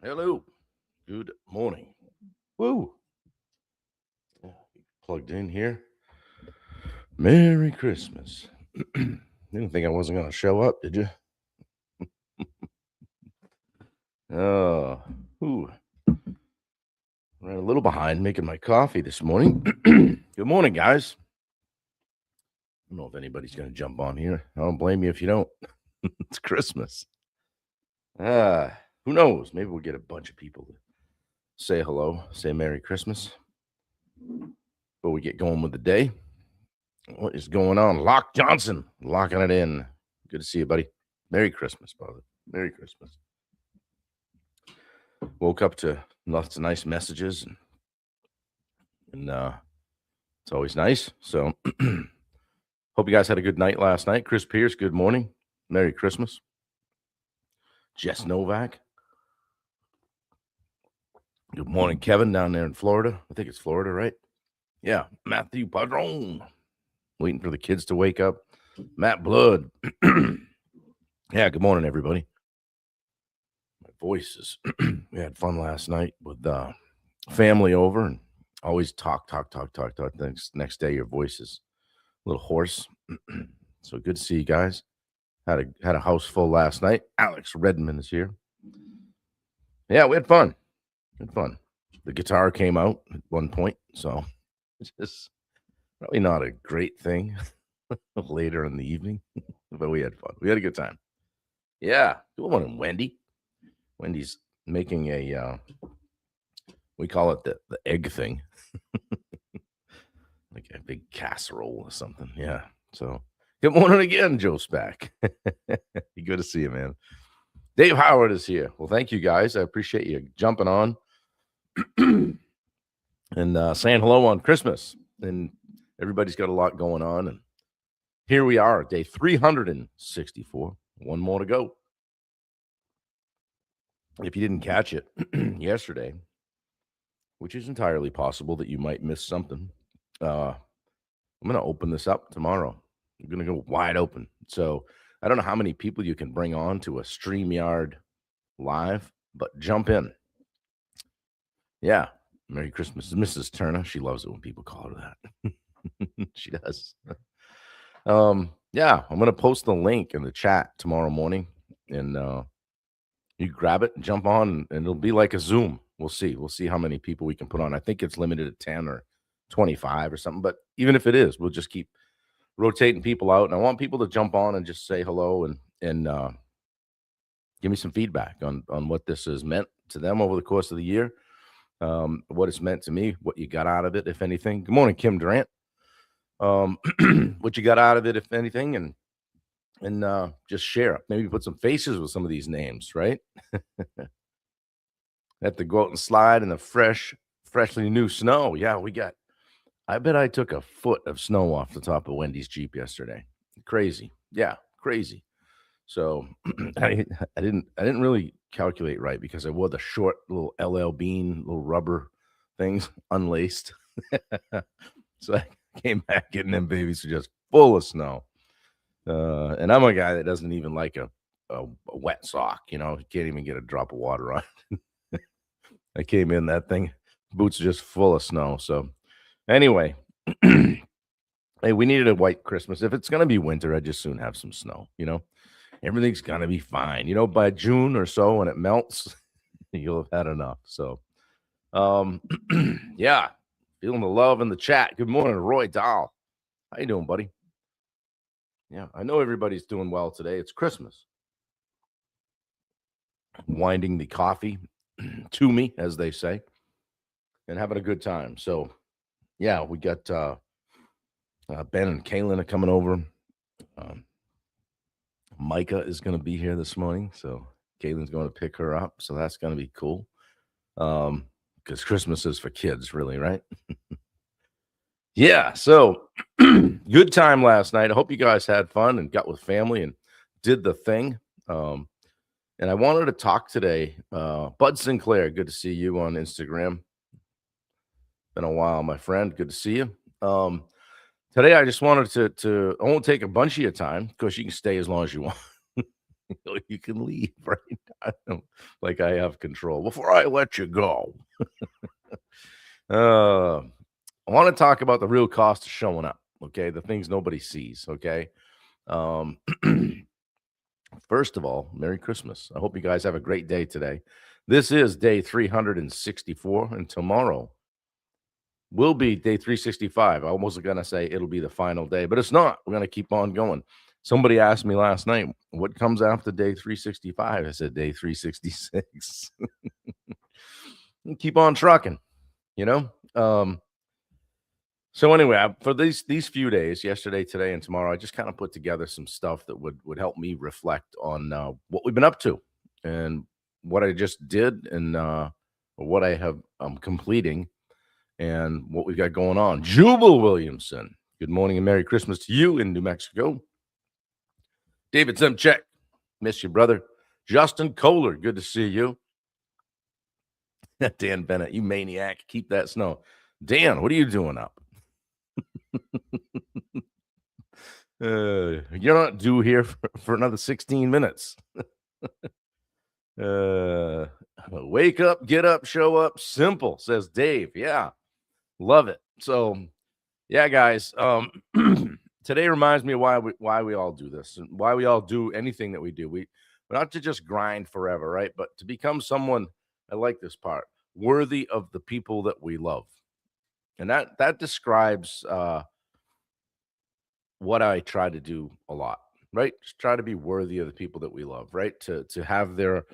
Hello. Good morning. Woo. Yeah, plugged in here. Merry Christmas. You didn't think I wasn't going to show up, did you? Oh, ooh. Ran a little behind making my coffee this morning. Good morning, guys. I don't know if anybody's going to jump on here. I don't blame you if you don't. It's Christmas. Who knows? Maybe we'll get a bunch of people to say hello, say Merry Christmas before we get going with the day. What is going on? Locke Johnson, locking it in. Good to see you, buddy. Merry Christmas, brother. Merry Christmas. Woke up to lots of nice messages, and it's always nice. So, hope you guys had a good night last night. Chris Pierce, good morning. Merry Christmas. Jess Novak. Good morning, Kevin, down there in Florida. I think it's Florida, right? Yeah. Matthew Padron. Waiting for the kids to wake up. Matt Blood. Yeah, good morning, everybody. My voice is, we had fun last night with family over and always talk. Next day, your voice is a little hoarse. So good to see you guys. Had a house full last night. Alex Redmond is here. Yeah, we had fun. The guitar came out at one point, so it's just probably not a great thing later in the evening, but we had fun. We had a good time. Yeah, good morning, Wendy. Wendy's making a we call it the egg thing. Like a big casserole or something. Yeah. So good morning again, Joe Spack. Good to see you, man. Dave Howard is here. Well, thank you guys. I appreciate you jumping on and saying hello on Christmas. And everybody's got a lot going on. And here we are, day 364. One more to go. If you didn't catch it yesterday, which is entirely possible that you might miss something, I'm going to open this up tomorrow. I'm going to go wide open. So I don't know how many people you can bring on to a StreamYard live, but jump in. Yeah. Merry Christmas. Mrs. Turner. She loves it when people call her that. She does. Yeah, I'm going to post the link in the chat tomorrow morning, and you grab it and jump on, and it'll be like a Zoom. We'll see. We'll see how many people we can put on. I think it's limited to 10 or 25 or something, but even if it is, we'll just keep rotating people out. And I want people to jump on and just say hello and give me some feedback on what this has meant to them over the course of the year, what it's meant to me, what you got out of it, if anything. Good morning, Kim Durant. What you got out of it, if anything, and just share it. Maybe put some faces with some of these names, right? Have to go out and slide in the freshly new snow. Yeah, I bet I took a foot of snow off the top of Wendy's Jeep yesterday. Crazy. Yeah, crazy. So I didn't really calculate right because I wore the short little LL Bean little rubber things unlaced. So I came back getting them babies just full of snow. And I'm a guy that doesn't even like a wet sock, can't even get a drop of water on. I came in, that thing, boots just full of snow. So anyway, hey, we needed a white Christmas. If it's going to be winter, I'd just soon have some snow, everything's going to be fine. By June or so when it melts, you'll have had enough. So, yeah, feeling the love in the chat. Good morning, Roy Dahl. How you doing, buddy? Yeah, I know everybody's doing well today. It's Christmas. Winding the coffee to me, as they say, and having a good time. So, yeah, we got Ben and Kaylin are coming over. Micah is going to be here this morning, so Kaylin's going to pick her up. So that's going to be cool. Because Christmas is for kids, really, right? Yeah. So good time last night. I hope you guys had fun and got with family and did the thing. And I wanted to talk today. Bud Sinclair, good to see you on Instagram. Been a while, my friend. Good to see you. Today, I just wanted to I won't take a bunch of your time because you can stay as long as you want. You can leave right I don't like I have control. Before I let you go, uh, I want to talk about the real cost of showing up. Okay, the things nobody sees. Okay, um, first of all, Merry Christmas. I hope you guys have a great day today. This is day 364, and tomorrow will be day 365. I almost gonna say it'll be the final day, but it's not. We're gonna keep on going. Somebody asked me last night, what comes after day 365? I said day 366. Keep on trucking, you know? So anyway, for these few days, yesterday, today, and tomorrow, I just kind of put together some stuff that would help me reflect on what we've been up to and what I just did and what I have completing and what we've got going on. Jubal Williamson, good morning and Merry Christmas to you in New Mexico. David Zemchek, miss you, brother. Justin Kohler, good to see you. Dan Bennett, you maniac, keep that snow. Dan, what are you doing up? You're not due here for another 16 minutes. Wake up, get up, show up. Simple, says Dave. Yeah, love it. So, yeah, guys. Today reminds me of why we all do this and why we all do anything that we do. We're not to just grind forever, right? But to become someone. I like this part. Worthy of the people that we love, and that describes what I try to do a lot, right? Just try to be worthy of the people that we love, right? To have their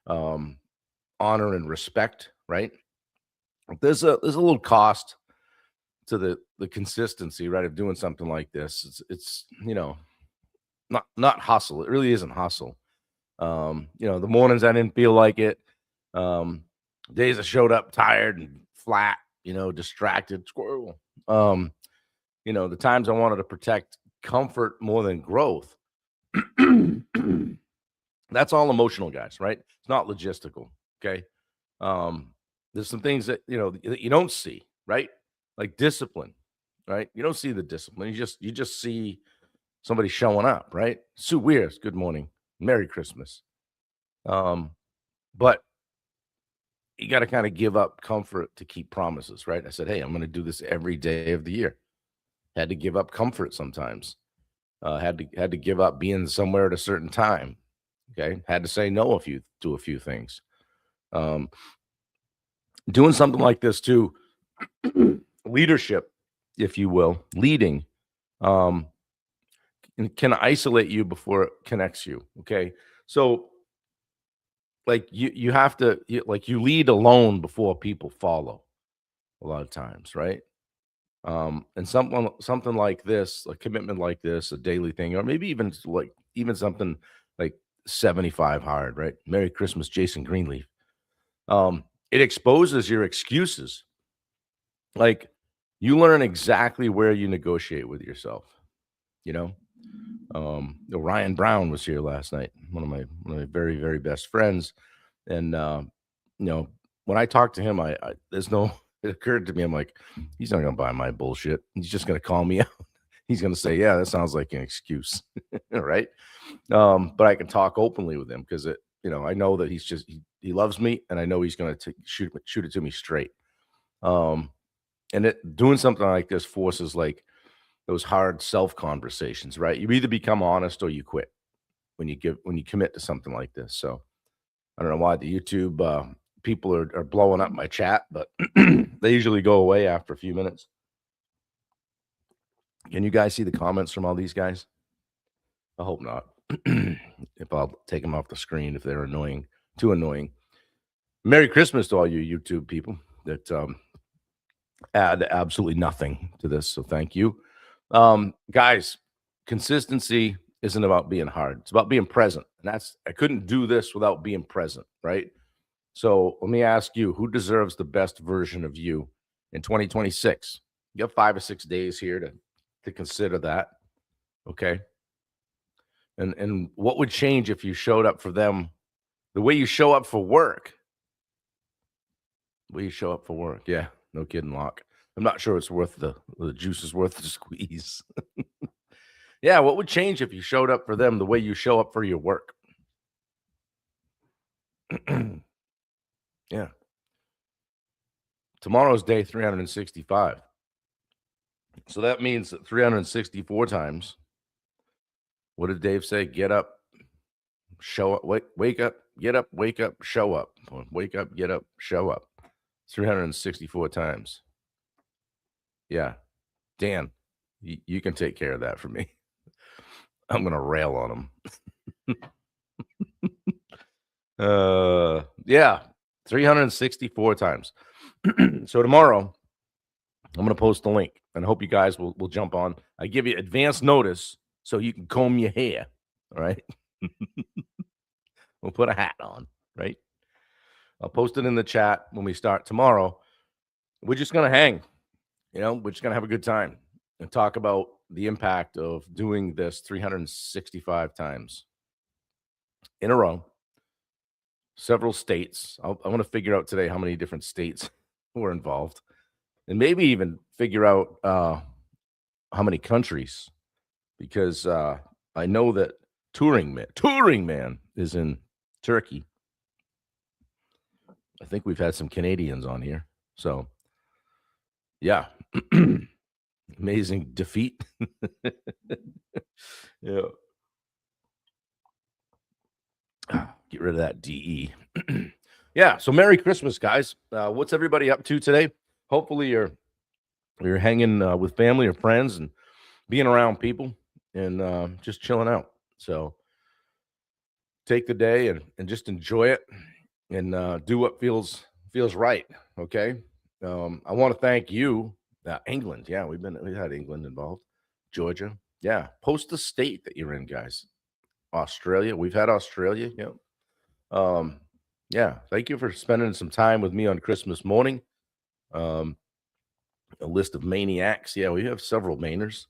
um, honor and respect, right? There's a little cost to the consistency, right, of doing something like this. It's not hustle. It really isn't hustle. The mornings I didn't feel like it. Days I showed up tired and flat, distracted, squirrel. The times I wanted to protect comfort more than growth. That's all emotional, guys, right? It's not logistical. Okay. There's some things that that you don't see, right? Like discipline, right? You don't see the discipline. You just see somebody showing up, right? Sue Weirs, good morning. Merry Christmas. But you got to kind of give up comfort to keep promises, right? I said, hey, I'm going to do this every day of the year. Had to give up comfort sometimes. Had to give up being somewhere at a certain time. Okay, had to say no to a few things. Doing something like this too, leadership, if you will, leading, can isolate you before it connects you. Okay, so like you have to you lead alone before people follow a lot of times, right? And something like this, a commitment like this, a daily thing, or maybe even something like 75 hard, right? Merry Christmas, Jason Greenleaf. It exposes your excuses. Like you learn exactly where you negotiate with yourself. You know, Ryan Brown was here last night, one of my very, very best friends. And when I talked to him, I there's no it occurred to me, I'm like, he's not gonna buy my bullshit. He's just gonna call me out. He's gonna say, yeah, that sounds like an excuse. Right. But I can talk openly with him because I know that he loves me and I know he's gonna shoot it to me straight. Um, and doing something like this forces like those hard self conversations, right? You either become honest or you quit when you commit to something like this. So I don't know why the YouTube people are blowing up my chat, but they usually go away after a few minutes. Can you guys see the comments from all these guys? I hope not. If I'll take them off the screen if they're annoying, too annoying. Merry Christmas to all you YouTube people that add absolutely nothing to this. So thank you. Guys, consistency isn't about being hard. It's about being present. And I couldn't do this without being present, right? So let me ask you, who deserves the best version of you in 2026? You have 5 or 6 days here to consider that. Okay. And what would change if you showed up for them the way you show up for work? The way you show up for work. Yeah, no kidding, Locke. I'm not sure it's worth the juice is worth the squeeze. Yeah, what would change if you showed up for them the way you show up for your work? Yeah. Tomorrow's day 365. So that means that 364 times. What did Dave say? Get up, show up, wake up, get up, wake up, show up. Wake up, get up, show up. 364 times. Yeah. Dan, you can take care of that for me. I'm going to rail on him. Yeah. 364 times. So tomorrow, I'm going to post the link, and I hope you guys will jump on. I give you advance notice so you can comb your hair. All right. We'll put a hat on, right? I'll post it in the chat when we start tomorrow. We're just going to hang, we're just going to have a good time and talk about the impact of doing this 365 times in a row. Several states. I want to figure out today how many different states were involved, and maybe even figure out how many countries, because I know that Touring Man is in Turkey. I think we've had some Canadians on here. So, yeah. Amazing defeat. Yeah. Get rid of that DE. Yeah. So Merry Christmas, guys. What's everybody up to today? Hopefully you're hanging with family or friends and being around people and just chilling out. So take the day and just enjoy it and do what feels right. Okay. I want to thank you, England. Yeah, we've had England involved. Georgia. Yeah. Post the state that you're in, guys. Australia. We've had Australia. Yeah. Yeah. Thank you for spending some time with me on Christmas morning. A list of maniacs. Yeah, we have several Mainers.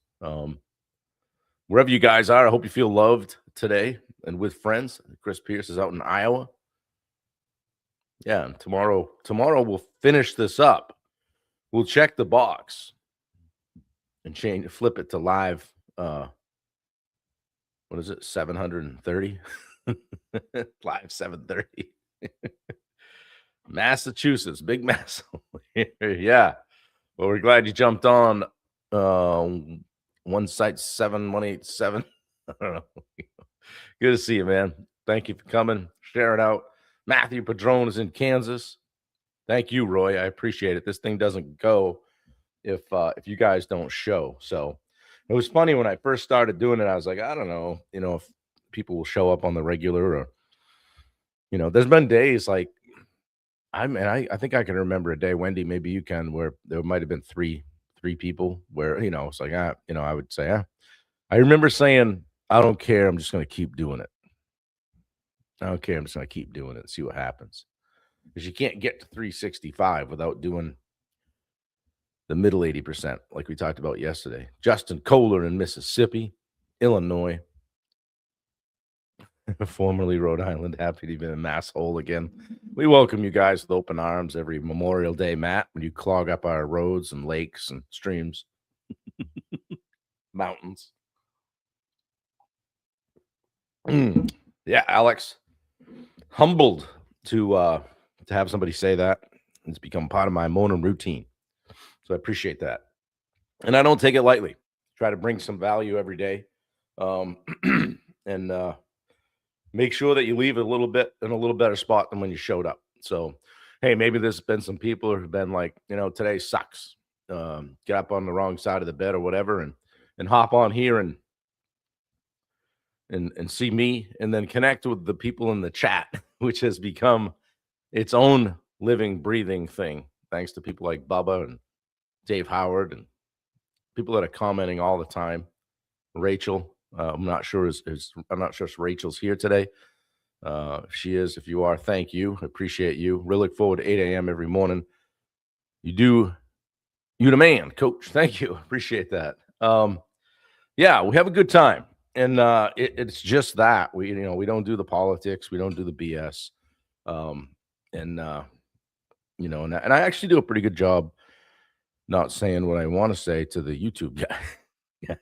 Wherever you guys are, I hope you feel loved today and with friends. Chris Pierce is out in Iowa. Yeah, and tomorrow we'll finish this up. We'll check the box and flip it to live. What is it? 730? Live 730. Massachusetts, big mass. Yeah. Well, we're glad you jumped on. One site 7187. I don't know. Good to see you, man. Thank you for coming. Share it out. Matthew Padron is in Kansas. Thank you, Roy. I appreciate it. This thing doesn't go if you guys don't show. So it was funny when I first started doing it. I was like, I don't know, if people will show up on the regular or, there's been days like I think I can remember a day, Wendy, maybe you can, where there might have been three people where, it's like, I would say, I remember saying, I don't care. I'm just going to keep doing it. I don't care. I'm just going to keep doing it and see what happens. Because you can't get to 365 without doing the middle 80%, like we talked about yesterday. Justin Kohler in Mississippi, Illinois, formerly Rhode Island. Happy to be in a mass hole again. We welcome you guys with open arms every Memorial Day, Matt, when you clog up our roads and lakes and streams, mountains. Yeah, Alex, humbled to have somebody say that. It's become part of my morning routine. So I appreciate that. And I don't take it lightly. Try to bring some value every day. And make sure that you leave a little bit in a little better spot than when you showed up. So, hey, maybe there's been some people who've been like, today sucks. Get up on the wrong side of the bed or whatever and hop on here and see me and then connect with the people in the chat, which has become its own living, breathing thing, thanks to people like Bubba and Dave Howard and people that are commenting all the time. Rachel, I'm not sure if Rachel's here today. If she is, if you are, thank you. I appreciate you. Really look forward to 8 a.m. every morning. You the man, coach. Thank you. Appreciate that. Yeah, we have a good time. And it's just that we don't do the politics. We don't do the BS. And I actually do a pretty good job not saying what I want to say to the YouTube guy. Yeah,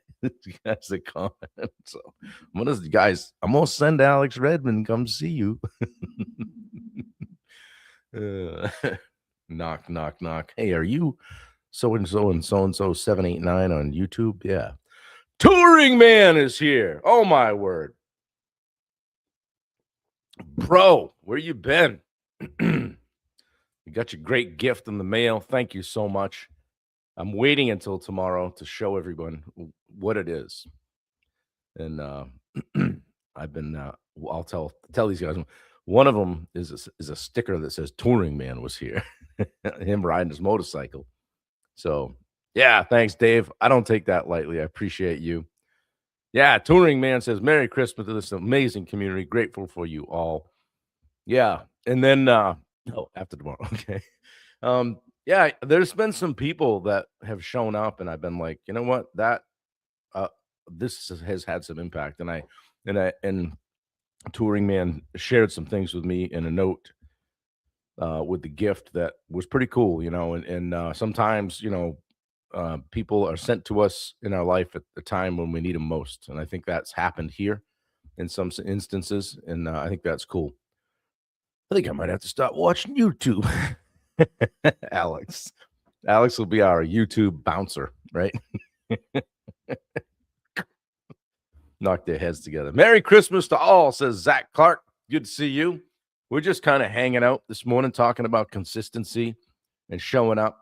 that's a comment. So I'm gonna send Alex Redmond come see you. Knock, knock, knock. Hey, are you so and so 789 on YouTube? Yeah. Touring Man is here. Oh my word. Bro, where you been? You got your great gift in the mail. Thank you so much. I'm waiting until tomorrow to show everyone what it is. And I've been I'll tell these guys. One of them is a sticker that says Touring Man was here. Him riding his motorcycle. So, yeah, thanks, Dave. I don't take that lightly. I appreciate you. Yeah, Touring Man says, Merry Christmas to this amazing community. Grateful for you all. Yeah. And then, after tomorrow. Okay. Yeah, there's been some people that have shown up, and I've been like, you know what? Uh, this has had some impact. And Touring Man shared some things with me in a note with the gift that was pretty cool, and sometimes, people are sent to us in our life at the time when we need them most. And I think that's happened here in some instances. And I think that's cool. I think I might have to start watching YouTube. Alex. Alex will be our YouTube bouncer, right? Knock their heads together. Merry Christmas to all, says Zach Clark. Good to see you. We're just kind of hanging out this morning, talking about consistency and showing up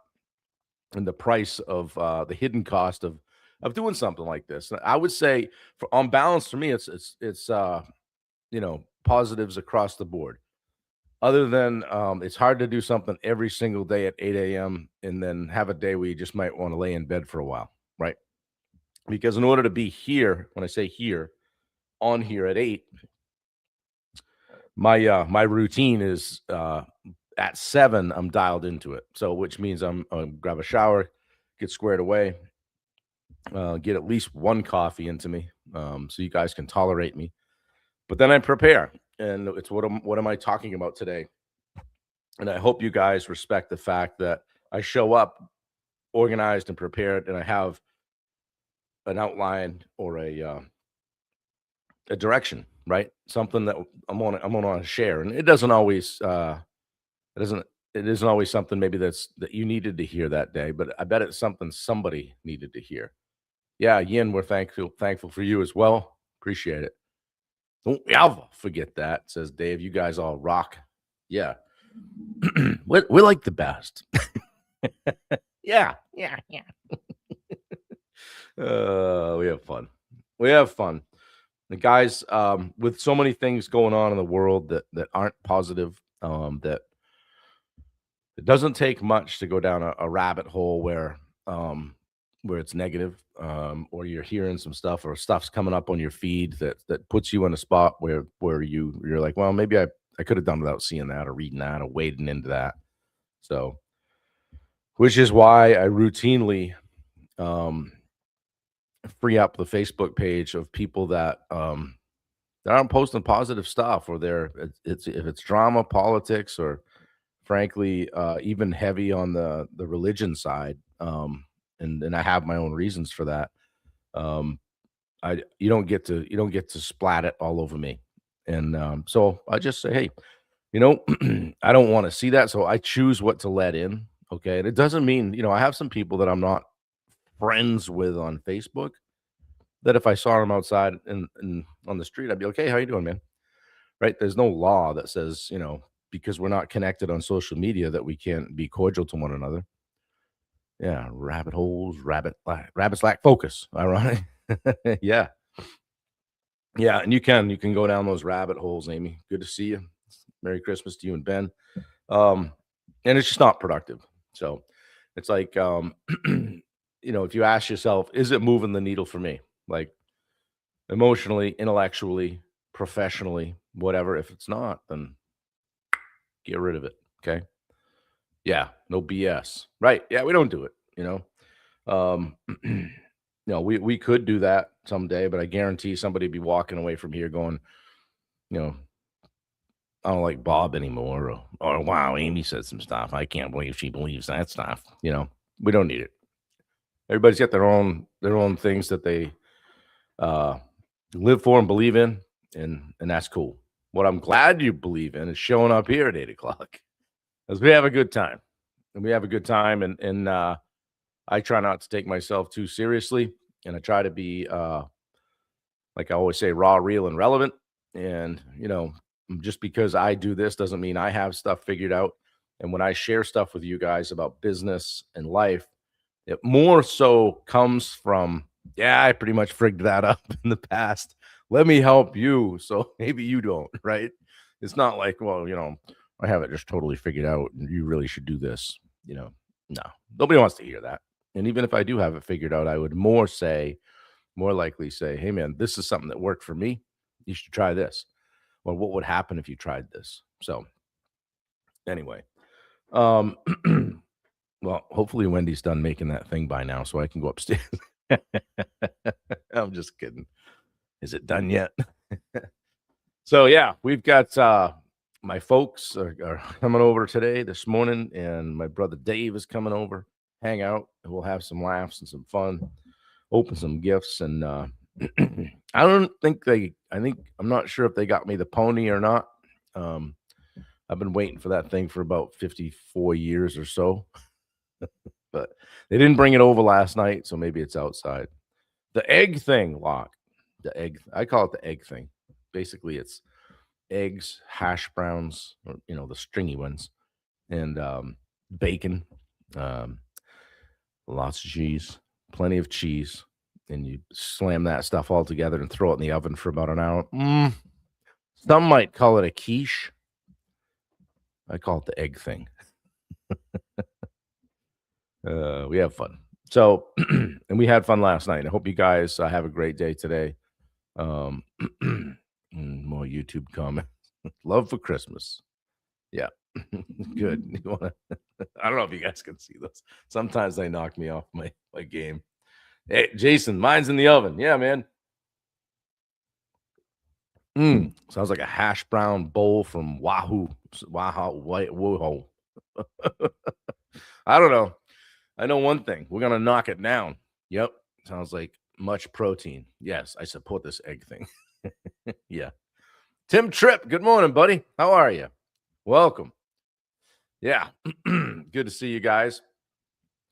and the price of the hidden cost of doing something like this. I would say, on balance, for me, it's positives across the board. Other than it's hard to do something every single day at 8 a.m. and then have a day where you just might want to lay in bed for a while, right? Because in order to be here, when I say here, on here at 8, my routine is at 7, I'm dialed into it. So which means I'm grab a shower, get squared away, get at least one coffee into me, so you guys can tolerate me. But then I prepare, and it's what am I talking about today? And I hope you guys respect the fact that I show up organized and prepared, and I have an outline or a direction, right? Something that I'm on to share, and it doesn't always it isn't always something maybe that you needed to hear that day, but I bet it's something somebody needed to hear. Yeah, Yin, we're thankful for you as well. Appreciate it. Don't ever forget that, says Dave. You guys all rock. Yeah. we're like the best. Yeah. We have fun. The guys, with so many things going on in the world that aren't positive, that it doesn't take much to go down a rabbit hole where it's negative, or you're hearing some stuff or stuff's coming up on your feed that puts you in a spot where you're like, well, maybe I could have done without seeing that or reading that or wading into that. So, which is why I routinely free up the Facebook page of people that aren't posting positive stuff, or if it's drama, politics, or frankly even heavy on the religion side. And I have my own reasons for that. You don't get to splat it all over me. And so I just say, hey, I don't want to see that, so I choose what to let in. Okay, and it doesn't mean, I have some people that I'm not friends with on Facebook, that if I saw them outside and on the street, I'd be like, hey, how you doing, man? Right? There's no law that says, because we're not connected on social media, that we can't be cordial to one another. Yeah, rabbit holes, rabbits lack focus. Ironic. Yeah. Yeah, and you can go down those rabbit holes, Amy. Good to see you. Merry Christmas to you and Ben. And it's just not productive. So it's like, if you ask yourself, is it moving the needle for me? Like emotionally, intellectually, professionally, whatever. If it's not, then get rid of it. Okay. Yeah, no BS. Right. Yeah, we don't do it, we could do that someday, but I guarantee somebody would be walking away from here going, I don't like Bob anymore, or wow, Amy said some stuff. I can't believe she believes that stuff. We don't need it. Everybody's got their own things that they live for and believe in, and that's cool. What I'm glad you believe in is showing up here at 8 o'clock. As we have a good time. And we have a good time, and I try not to take myself too seriously, and I try to be, like I always say, raw, real, and relevant. And, just because I do this doesn't mean I have stuff figured out. And when I share stuff with you guys about business and life, it more so comes from, yeah, I pretty much frigged that up in the past. Let me help you. So maybe you don't, right? It's not like, well, I have it just totally figured out and you really should do this. No, nobody wants to hear that. And even if I do have it figured out, I would more likely say, hey, man, this is something that worked for me. You should try this. Or what would happen if you tried this? So, anyway, um, well, hopefully Wendy's done making that thing by now so I can go upstairs. I'm just kidding. Is it done yet? So, yeah, we've got my folks are coming over today, this morning, and my brother Dave is coming over, hang out, and we'll have some laughs and some fun, open some gifts. And I'm not sure if they got me the pony or not. I've been waiting for that thing for about 54 years or so. But they didn't bring it over last night, so maybe it's outside. The egg thing, Locke. I call it the egg thing. Basically, it's eggs, hash browns, or, the stringy ones, and bacon, um, lots of cheese, plenty of cheese, and you slam that stuff all together and throw it in the oven for about an hour. Some might call it a quiche. I call it the egg thing. We have fun. So, and we had fun last night. I hope you guys have a great day today. More YouTube comments. Love for Christmas. Yeah. Good. I don't know if you guys can see those. Sometimes they knock me off my game. Hey, Jason, mine's in the oven. Yeah, man. Sounds like a hash brown bowl from Wahoo. Whoa. I don't know. I know one thing. We're going to knock it down. Yep. Sounds like much protein. Yes, I support this egg thing. Yeah. Tim Tripp, good morning, buddy. How are you? Welcome. Yeah. Good to see you guys.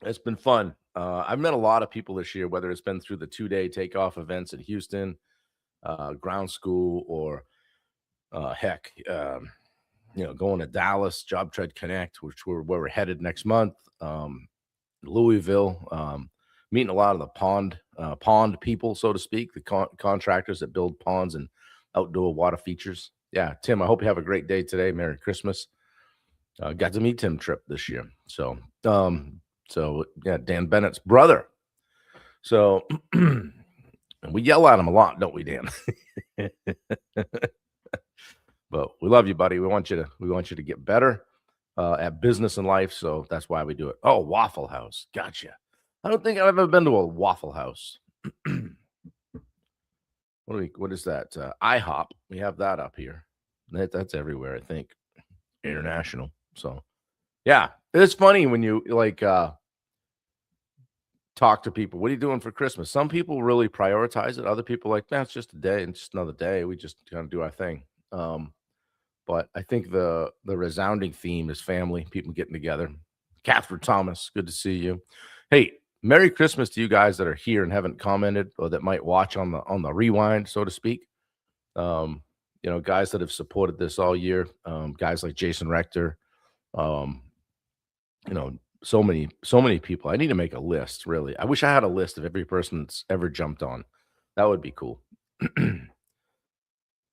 It's been fun. I've met a lot of people this year, whether it's been through the 2-day takeoff events in Houston, ground school, or heck, going to Dallas, Job Tread Connect, which where we're headed next month. Louisville, meeting a lot of the pond people, so to speak, the contractors that build ponds and outdoor water features. Yeah, Tim, I hope you have a great day today. Merry Christmas. Got to meet Tim Tripp this year. So yeah, Dan Bennett's brother. So we yell at him a lot, don't we, Dan? But we love you, buddy. We want you to get better at business and life. So that's why we do it. Oh, Waffle House. Gotcha. I don't think I've ever been to a Waffle House. What is that? IHOP. We have that up here. That's everywhere, I think. International. So yeah, it's funny when you talk to people. What are you doing for Christmas? Some people really prioritize it. Other people like, it's just a day and just another day. We just kind of do our thing. But I think the resounding theme is family, people getting together. Catherine Thomas, good to see you. Hey, Merry Christmas to you guys that are here and haven't commented or that might watch on the rewind, so to speak. Guys that have supported this all year, guys like Jason Rector, so many people. I need to make a list, really. I wish I had a list of every person that's ever jumped on. That would be cool.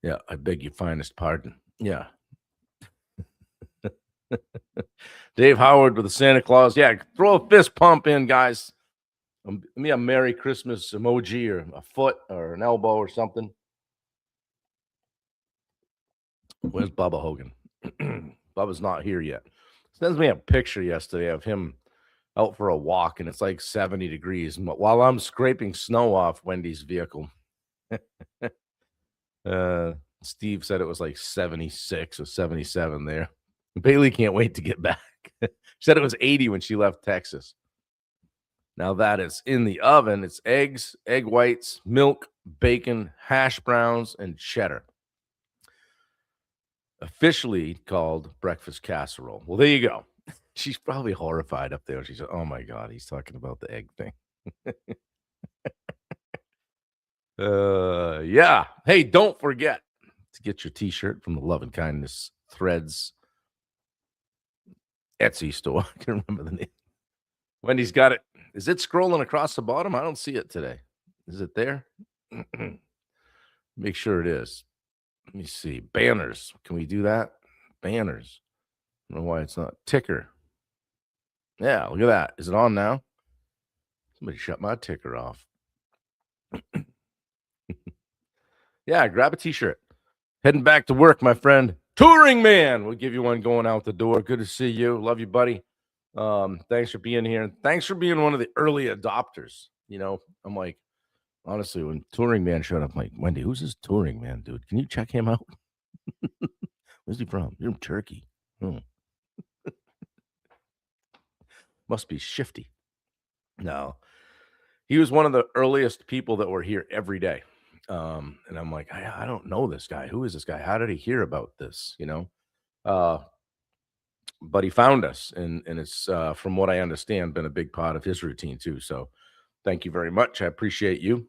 Yeah, I beg your finest pardon. Yeah. Dave Howard with the Santa Claus. Yeah, throw a fist pump in, guys. Give me a Merry Christmas emoji or a foot or an elbow or something. Where's Bubba Hogan? Bubba's not here yet. Sends me a picture yesterday of him out for a walk, and it's like 70 degrees while I'm scraping snow off Wendy's vehicle. Steve said it was like 76 or 77 there. Bailey can't wait to get back. She said it was 80 when she left Texas. Now that is in the oven. It's eggs, egg whites, milk, bacon, hash browns, and cheddar. officially called breakfast casserole. Well, there you go. She's probably horrified up there. She said, "Oh my god, he's talking about the egg thing." Yeah. Hey, don't forget to get your T-shirt from the Love and Kindness Threads Etsy store. I can remember the name. Wendy's got it. Is it scrolling across the bottom? I don't see it today. Is it there? Make sure it is. Let me see. Banners. Can we do that? Banners. I don't know why it's not. Ticker. Yeah, look at that. Is it on now? Somebody shut my ticker off. Yeah, grab a T-shirt. Heading back to work, my friend. Touring man. We'll give you one going out the door. Good to see you. Love you, buddy. Thanks for being here. Thanks for being one of the early adopters. You know, I'm like, honestly, when Touring Man showed up, I'm like, Wendy, who's this Touring Man, dude? Can you check him out? Where's he from? You're from Turkey. Hmm. Must be shifty. No. He was one of the earliest people that were here every day. And I'm like, I don't know this guy. Who is this guy? How did he hear about this? You know? But he found us, and it's from what I understand, been a big part of his routine too. So thank you very much. I appreciate you.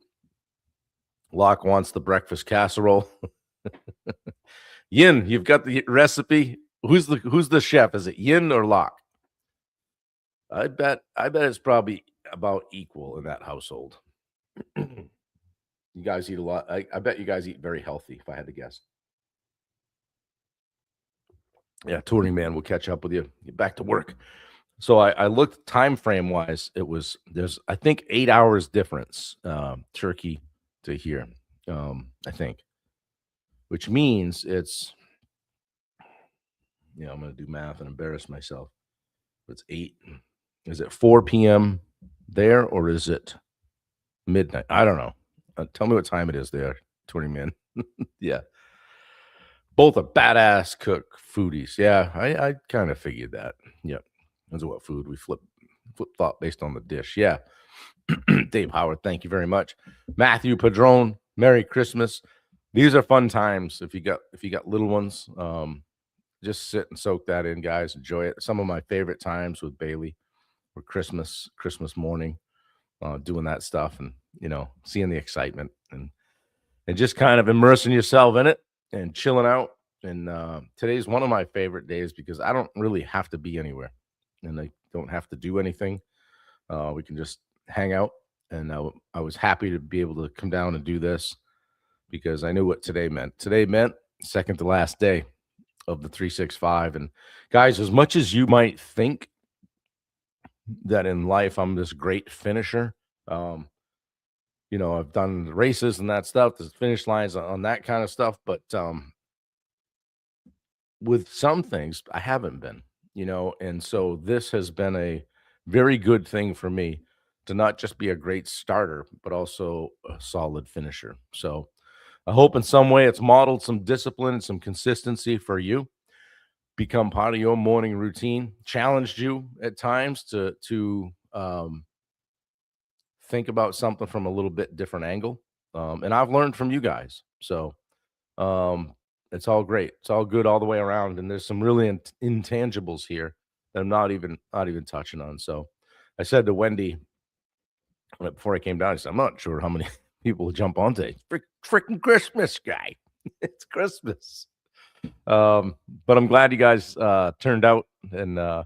Locke wants the breakfast casserole. Yin, you've got the recipe. Who's the chef? Is it Yin or Locke? I bet it's probably about equal in that household. You guys eat a lot. I bet you guys eat very healthy, if I had to guess. Yeah, touring man will catch up with you. Get back to work. So I looked time frame wise. There's I think 8 hours difference, Turkey to here. I think, which means it's I'm gonna do math and embarrass myself. It's 8. Is it 4 p.m. there or is it midnight? I don't know. Tell me what time it is there, touring man. Yeah. Both are badass cook foodies. Yeah, I kind of figured that. Yep. Those are what food we flip thought based on the dish. Yeah. Dave Howard, thank you very much. Matthew Padron, Merry Christmas. These are fun times. If you got little ones, just sit and soak that in, guys. Enjoy it. Some of my favorite times with Bailey were Christmas morning, doing that stuff and seeing the excitement and just kind of immersing yourself in it and chilling out. And today's one of my favorite days because I don't really have to be anywhere and I don't have to do anything. We can just hang out. And I was happy to be able to come down and do this because I knew what today meant. Today meant second to last day of the 365. And guys, as much as you might think that in life I'm this great finisher, I've done the races and that stuff, the finish lines on that kind of stuff, but with some things I haven't been, and so this has been a very good thing for me to not just be a great starter, but also a solid finisher. So I hope in some way it's modeled some discipline and some consistency for you, become part of your morning routine, challenged you at times to think about something from a little bit different angle. And I've learned from you guys. So it's all great. It's all good all the way around. And there's some really intangibles here that I'm not even touching on. So I said to Wendy before I came down, I said, I'm not sure how many people will jump on today. Freaking Christmas, guy. It's Christmas. But I'm glad you guys turned out and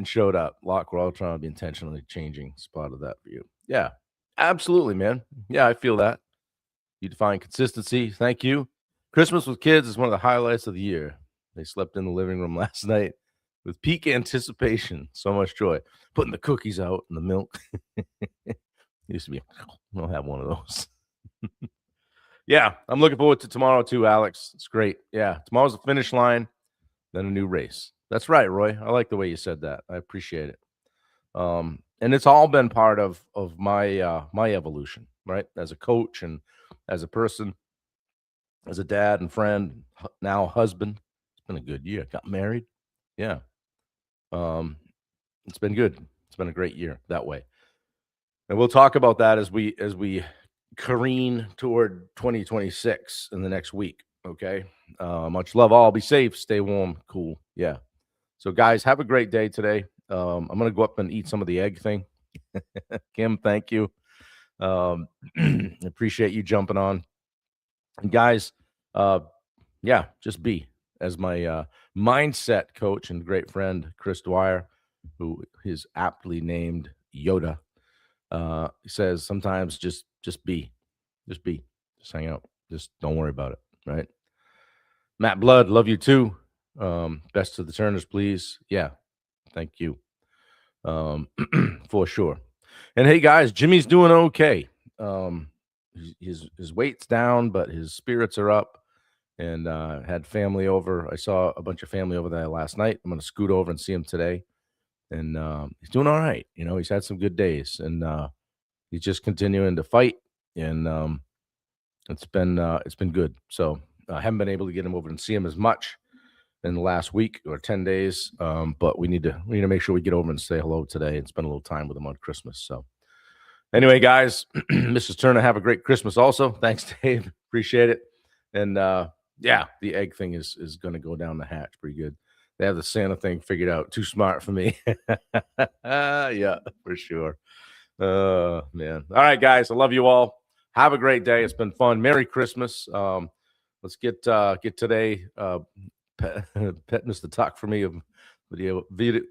showed up. Locke, we're all trying to be intentionally changing spot of that for you. Yeah, absolutely, man. Yeah, I feel that. You define consistency. Thank you. Christmas with kids is one of the highlights of the year. They slept in the living room last night with peak anticipation. So much joy. Putting the cookies out and the milk. Used to be, I'll have one of those. Yeah, I'm looking forward to tomorrow too, Alex. It's great. Yeah, tomorrow's the finish line, then a new race. That's right, Roy. I like the way you said that. I appreciate it. And it's all been part of my my evolution, right? As a coach and as a person, as a dad and friend, now husband. It's been a good year. Got married. Yeah. It's been good. It's been a great year that way. And we'll talk about that as we careen toward 2026 in the next week. Okay. Much love all. Be safe. Stay warm. Cool. Yeah. So, guys, have a great day today. I'm going to go up and eat some of the egg thing. Kim, thank you. Appreciate you jumping on. And guys, uh, yeah, just be as my mindset coach and great friend, Chris Dwyer, who is aptly named Yoda, says sometimes just be, just hang out. Just don't worry about it. Right. Matt Blood, love you too. Best to the Turners, please. Yeah. Thank you. For sure. And hey, guys, Jimmy's doing okay. His weight's down, but his spirits are up. And had family over. I saw a bunch of family over there last night. I'm going to scoot over and see him today. And he's doing all right. You know, he's had some good days, and he's just continuing to fight. And it's been good. So I haven't been able to get him over and see him as much in the last week or 10 days. But we need to make sure we get over and say hello today and spend a little time with him on Christmas. So anyway, guys, Mrs. Turner, have a great Christmas also. Thanks, Dave. Appreciate it. And yeah, the egg thing is going to go down the hatch pretty good. They have the Santa thing figured out. Too smart for me. Yeah, for sure. Man. All right, guys. I love you all. Have a great day. It's been fun. Merry Christmas. Let's get today. Pet Mr. Tuck for me of video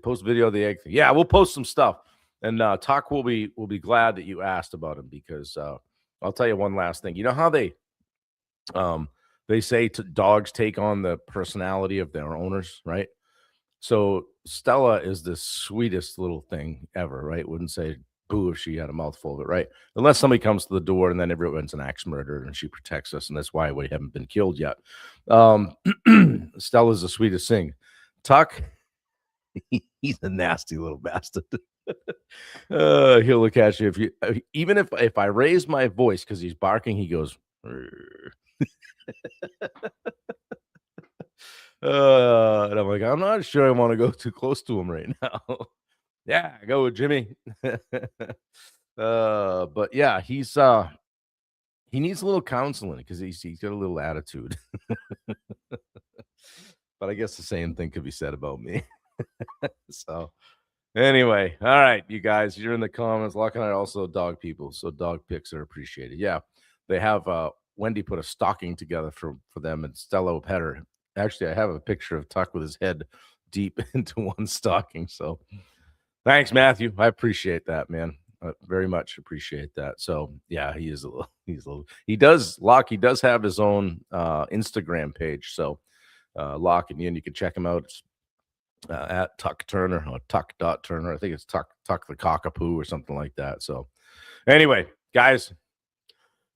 post video of the egg thing. Yeah, we'll post some stuff. And Tuck will be glad that you asked about him, because I'll tell you one last thing. You know how they say dogs take on the personality of their owners, right? So Stella is the sweetest little thing ever, right? Wouldn't say boo if she had a mouthful of it, right? Unless somebody comes to the door and then everyone's an axe murderer and she protects us, and that's why we haven't been killed yet. Stella's the sweetest thing. Tuck, he's a nasty little bastard. He'll look at you even if I raise my voice because he's barking, he goes. And I'm like, I'm not sure I want to go too close to him right now. Yeah, go with Jimmy. But yeah, he needs a little counseling because he's got a little attitude. But I guess the same thing could be said about me. So anyway, all right, you guys, you're in the comments. Locke and I are also dog people, so dog pics are appreciated. Yeah, they have Wendy put a stocking together for them, and Stella will pet her. Actually, I have a picture of Tuck with his head deep into one stocking. So thanks, Matthew. I appreciate that, man. Very much appreciate that. So yeah, he does have his own Instagram page. So Locke, and you can check him out. It's, at Tuck Turner or Tuck.Turner. I think it's Tuck the Cockapoo or something like that. So anyway, guys,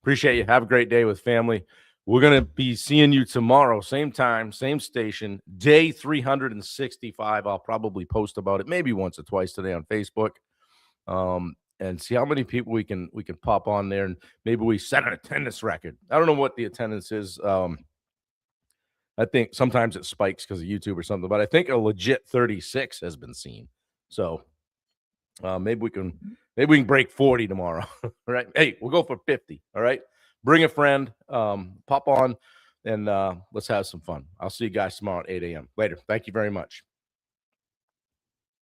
appreciate you. Have a great day with family. We're going to be seeing you tomorrow, same time, same station, day 365. I'll probably post about it maybe once or twice today on Facebook, and see how many people we can pop on there, and maybe we set an attendance record. I don't know what the attendance is. I think sometimes it spikes because of YouTube or something, but I think a legit 36 has been seen. So maybe we can break 40 tomorrow. All right. Hey, we'll go for 50. All right. Bring a friend, pop on, and let's have some fun. I'll see you guys tomorrow at 8 a.m. Later. Thank you very much.